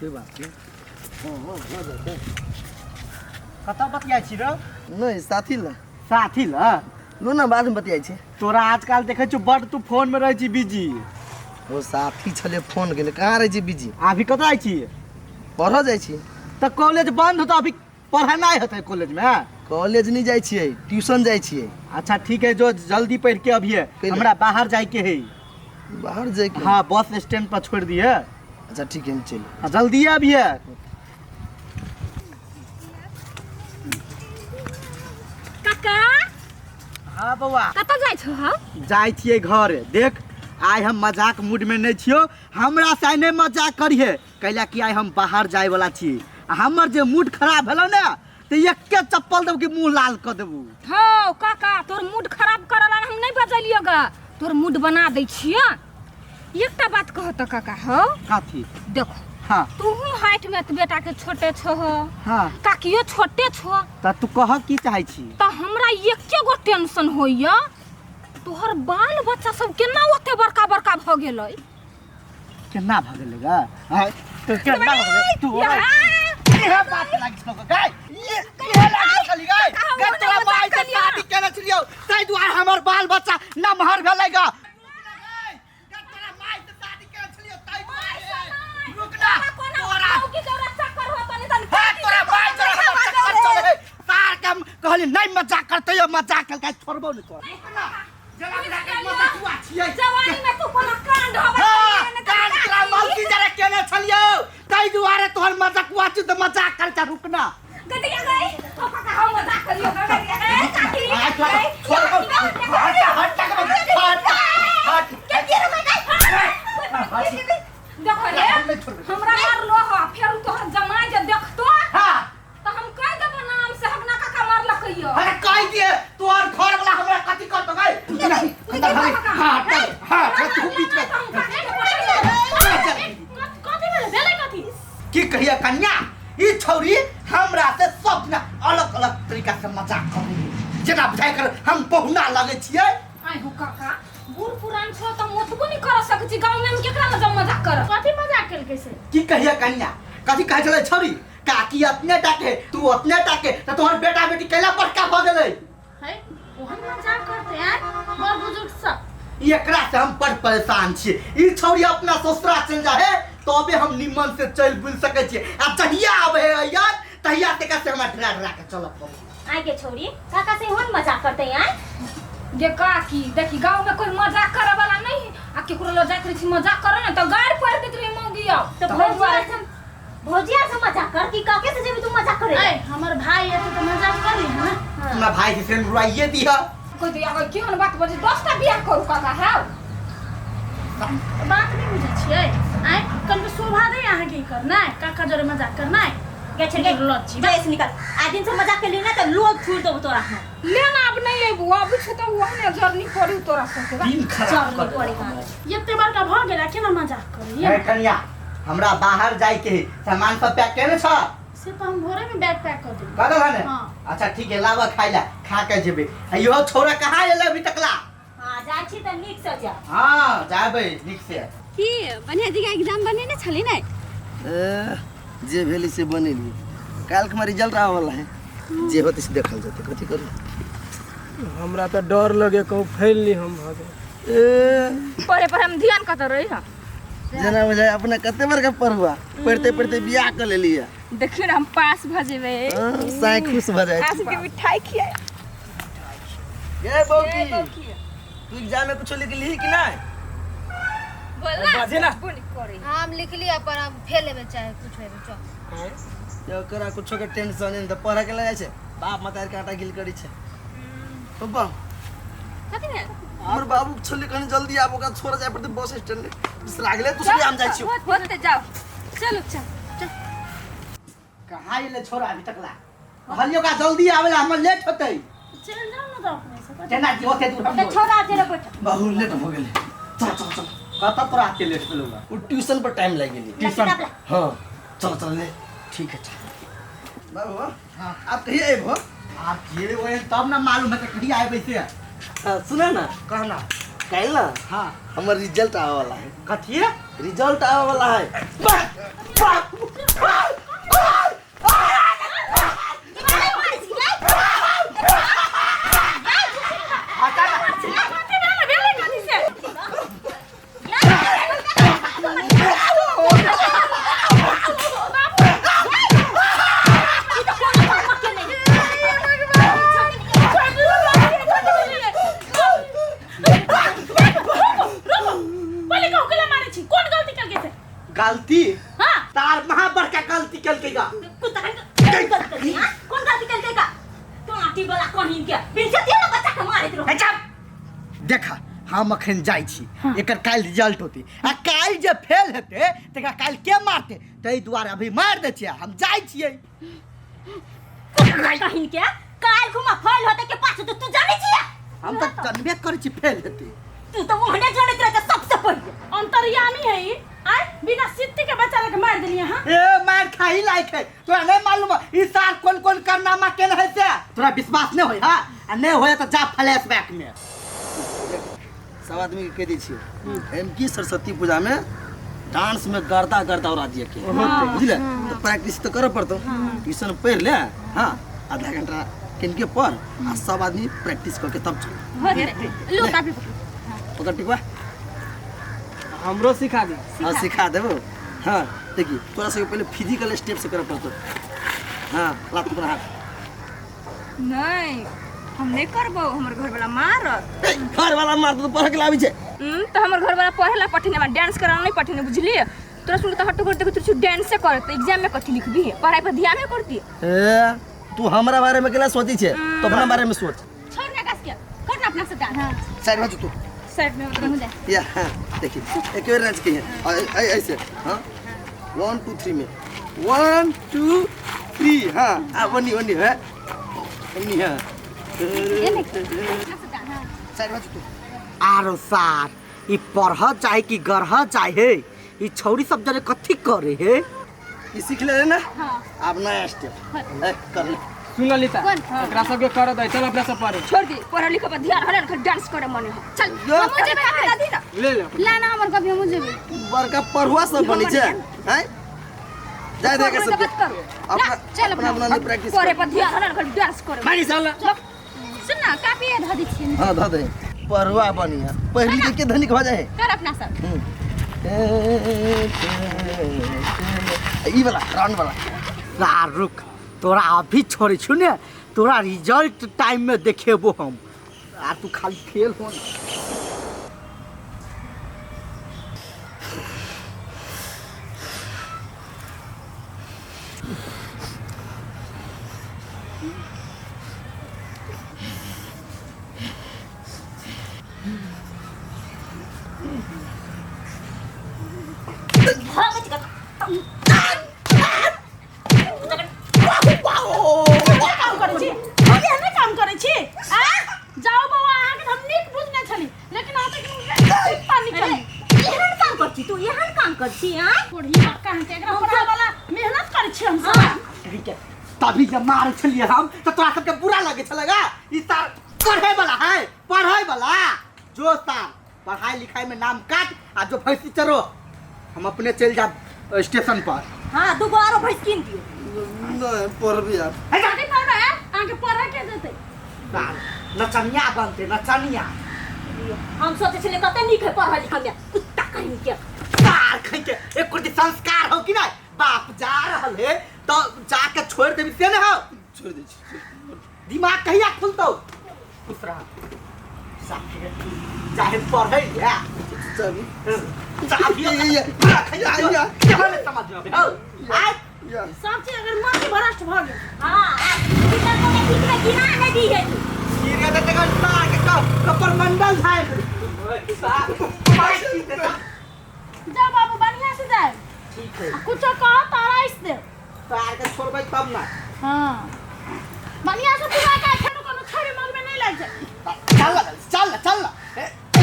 कोई बात नहीं। हो जाते कता बतियाइ छी रे नहीं साथी ला साथी ला लो ना बाद में बतियाइ छी। तोरा आजकल देखे छु बड तू फोन में रह छी बिजी। वो साथी छले फोन केले कहाँ रह छी बिजी। अभी कतऽ आइ छी पढ़ जाय छी त कॉलेज बंद हो तो अभी पढ़नाइ होतै कॉलेज में। कॉलेज नहीं जाय छियै ट्यूशन जाय छियै। अच्छा ठीक है जो जल्दी पढ़ के अभिये हमरा बाहर जाए के है। बाहर जाए के हाँ बस स्टैंड पर छोड़ दिए। अच्छा ठीक है चल हाँ, जल्दी अभिये। काका हाँ बउआ कतऽ जाइ छौ हम? जाय छियै घर। देख आइ हम मजाक मूड में नहीं छियो, हमरा से नहीं मजाक करिए कैला कि आइ हम बाहर जाए वाला छी। हमर जे मूड खराब भेलो ने तो एके चप्पल देबू कि मुंह लाल कर देबू। हौ काका तोर मूड खराब करला हम नहीं बजलियो ग, तोर मूड बना दै छियै। एकटा बात कह त काका हो काथी देखो हाँ तू हाइट में तो बेटा के छोटे छो हो हाँ काकियो छोटे छो त तू कह की चाहे छी। त हमरा एके गो टेंशन होइया तोहर बाल बच्चा सब केना ओते बड़का बड़का भ गेलै। केना भ गेलै ग हां तो केना भ गेलै तू इहे बात लाग छ गाय इहे लाग छली गाय ग तोरा माय से शादी केने छलियो तै दुआरे हमर बाल बच्चा नमहर भेलै ग। कहली नहीं मजाक करते हो मजाक कर के छोड़बो नहीं कर जला के मजाक हुआ छियै जवानी में तू कोनो कांड होबे कान तोरा मलकी जरे केने छलियो तै दुआरे तोहर मजाक हुआ छी त मजाक कर के रुकना गदिया गई तो काका हम मजाक करियो गदिया गई काकी छोड़ हट हट के रे गई देखो रे हमरा मारलो ह फेर तोहर जमाई जे देखतो हां तो हम कह देबो नाम से हमरा काका मारल कहियो। अरे कह दिए तोहर घर वाला हमरा कथि करतो गई हां तू बीच में कथि भेलै कथि की कहिया कन्या ई छौरी हमरा से सब ना अलग अलग तरीका से मजाक करे जेना बुझाइ कर हम पहुना लगे छियै। आइ हो काका बूढ़ पुरान छो त मोतबो नहीं कर सकै छी गांव में हम केकरा न मजाक कर कथि मजाक केल कैसे की कहिया कन्या कथि कहै छलै छौरी काकी अपने टाके तू अपने टाके त तोहर बेटा बेटी कैला बड़का भ गेलै है ओहन मजाक करते हैं बड़ बुजुर्ग सब। एकरा से हम बड़ परेशान छी। ई छौरी अपना ससुरा चल जा है तो अबे हम निमन से चल बुल सके छी आ जहिया आवे है यार तहिया तक से हमरा डरा डरा के चलत पड़े। आइ के छोरी काका से ओहन मजाक करते हैं गे काकी देखी गांव में कोई मजाक करे वाला नहीं आ केकरो ल जात रही मजाक करे ना तो गाड़ पड़ देत रही मौगिया तो भोजिया से मजाक कर की काके से जब तू मजाक करे ए हमर भाई है तो मजाक कर ली है ना ना भाई से सेन रुआइए दिया कोई दिया कोई केहन बात बजे 10 टा बियाह करू काका है बात नहीं बुझै छियै आइ कल शोभा दे यहां के करना है काका जरे मजाक करना है गे छे लच्ची बस निकल आ दिन से मजाक कर ली ना तो लोग छोड़ दो तोरा लेना अब नहीं है बुआ अभी छ तो वहां जर्नी करू तोरा से दिन खराब कर पड़ेगा एते बड़का भ गेला केना मजाक करे ए कन्या हमरा बाहर जाए के सामान सब पैक केने छ से तो हम भोरे में बैग पैक कर देब कदल है हां अच्छा ठीक है लावा खाइला खा के जेबे यो छोरा कहां एले अभी तकला। हां जाय छी त नीक से जा हां जाबे नीक से की बनिया जी का एग्जाम बनेने छली नै जे भेली से बनेली काल के रिजल्ट आवे वाला है जे होते से देखल जते कथि करू हमरा तो डर लगे कहूँ फैल ली हम भागे पढ़े पर हम ध्यान कत रही हां जना बुझाय अपना कते बार का पढ़ुआ पढ़ते पढ़ते बियाह कर लेलिया देखियो ना हम पास भ जेबे साई खुश भ जाए आज के मिठाई खियाए ए बौकी तू एग्जाम में कुछ लिख ली कि नहीं बोला बाजे ना हम लिख लिया पर हम फेल लेबे चाहे कुछ होबे चल यो करा कुछ के टेंशन नहीं त पढ़ा के लगे छे बाप माता के आटा गिल करी छे पप्पा कथि ने हमर बाबू छले कने जल्दी आबो का छोरा जाय पड़ते बस स्टैंड ले लागले तू से हम जाय छी होते जाओ चलो चल कहां एले छोरा अभी तकला कहलियो का जल्दी आवेला हम लेट होतै चल जाओ ना तो अपने से केना की होते दूर हम छोरा तेरे बैठ बहुत लेट हो गेले चल चल चल कत पर आके लेट भेलौगा वो ट्यूशन पर टाइम लग गेली ट्यूशन पे हां चल चल ले ठीक है चल बाबू हां आप कहिए आए हो आप ये वो तब ना मालूम है कि कहीं आए वैसे सुना ना कहना कल ना हाँ हमार रिजल्ट आवे वाला है। कथी है रिजल्ट आवे वाला है। गलती हाँ तार महा बड़का गलती कल के गा कौन गलती करके तुम आटी वाला कौन हिन के बेइज्जती वाला बच्चा के मारे दिलो देखा हम अखन जाई छी एकर काल रिजल्ट होती आ काल जे फेल हेते तका काल के मारते तै दुआरे अभी मार दे छियै हम जाई छियै कहिन के काल घुमा फल होते के पाछे तो तू जाने छिया हम तो जानबे करै छी फेल हेते तू तो मोहने जाने रहे सबसे पहले अंतर्यामी है ई आय बिना सिद्धि के बच्चा के मार देलिए हां ए मार खाई लायक है तोरा नहीं मालूम ई सार कोन कारनामा केन है से तोरा विश्वास नहीं होय हां आ नहीं होय त जा फ्लैशबैक में सब आदमी के कह दी छियै एमकी सरस्वती पूजा में डांस में गर्दा गर्दा और राज्य के बुझले तो प्रैक्टिस तो करे पड़तो ट्यूशन पढ़ ले हां आधा घंटा किनके पढ़ आ सब आदमी प्रैक्टिस करके तब चल लो काफी पकड़ टिकवा हमरो सिखा दी। हाँ सिखा देबो। हाँ देखिए थोड़ा सा पहले फिजिकल स्टेप से करे पड़तो। हाँ लात पर हाथ नहीं हम नहीं करबो हमर घर वाला मारत घर वाला मार तो पढ़ के लावी छे तो हमर घर वाला पढ़ेला पठिने में डांस कराना नहीं पठिने बुझली तोरा सुन तो हट्टू करते तू डांस से करत एग्जाम में कथि लिखबी है पढ़ाई पर ध्यान नहीं करती ए तू हमरा बारे में केला सोची छे तो अपना बारे में सोच छोड़ ना कस के करना अपना से डांस हां साइड में तू साइड में रहू दे या हाँ देखिए एक बार नाच के हैं ऐसे हाँ 1 2 3 में 1 2 3 हाँ वनी वनी है वनी है साइड में तू आरो सार ई पढ़ चाहे कि गढ़ चाहे ई छौरी सब जने कथि करे हे ये सीख ले ना अब नया स्टेप कर ले सुन ललिता एकरा सब के कर दे चल अपना सब पढ़े छोड़ दी पढ़ा लिखा पर ध्यान हरे कर डांस करे मने चल मुझे बता दी ना ले ले ला ना हमर कभी मुझे भी बड़का पढ़ुआ सब बनी छे हैं जा दे के सब अपना चल अपना प्रैक्टिस करे पर ध्यान हरे कर डांस करे मानी चल सुन ना काफी ध दी छी हां ध दे पढ़ुआ बनी है पढ़ लिख के धनिक हो जाए कर अपना सब ई वाला राउंड वाला सार रुक तोरा अभी छोड़े छु ने तोरा रिजल्ट टाइम में देखेबो हम आ तू खाली फेल हो काम करे छी आ जाओ बाबा आहा के हम नीक बुझने छली लेकिन आ तक पानी निकल एहन काम करछी तू एहन काम करछी हां पढ़ी पक्का हम एकरा पढ़ा वाला मेहनत करे छी हम सब ठीक है तभी जब मार छलिए हम तो तोरा सबके बुरा लगे छलेगा ई सार पढ़े वाला है पढ़े वाला जो सार पढ़ाई लिखाई में नाम काट आ जो भैंसी चरो हम अपने चल जा स्टेशन पर हां दुगो आरो भैंस कीन दियो नहीं पढ़ भी यार जाके पढ़ा है आगे पढ़ा के देते सार नचनिया बनते नचनिया हम सोचे छले कते नीक है पढ़ा लिखा में कुत्ता कहीं के सार कहीं के एक कुछ संस्कार हो कि नहीं बाप जा रहल है तो जाके छोड़ देबी से न हो छोड़ दे दिमाग कहिया खुलतो खुश रह चाहे पढ़े या चल चाबी ये क्या समझ में हो आज सब चीज अगर मन के भ्रष्ट भ गेल हां टीचर को ठीक में गिना नहीं दी है गिरे देते का सार के कपर मंडल है जा बाबू बढ़िया से जाए ठीक है कुछ कहो तारा इस दे सार के छोड़बै तब ना हां बढ़िया से पूरा का खेलो कोनो छोरी मग में नहीं लग जाए चल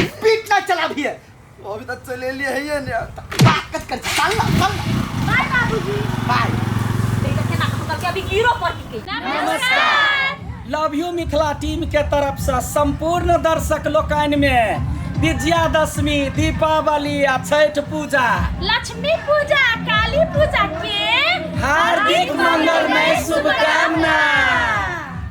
स्पीड ना चला भी है अभी तक चले लिए है ये बात कर चल बाय बाबूजी बाय देखा केना करके अभी गिरो पड़ के नमस्कार लव यू मिथिला टीम के तरफ से संपूर्ण दर्शक लोकनि में विजयादशमी दीपावली आ छठ पूजा लक्ष्मी पूजा काली पूजा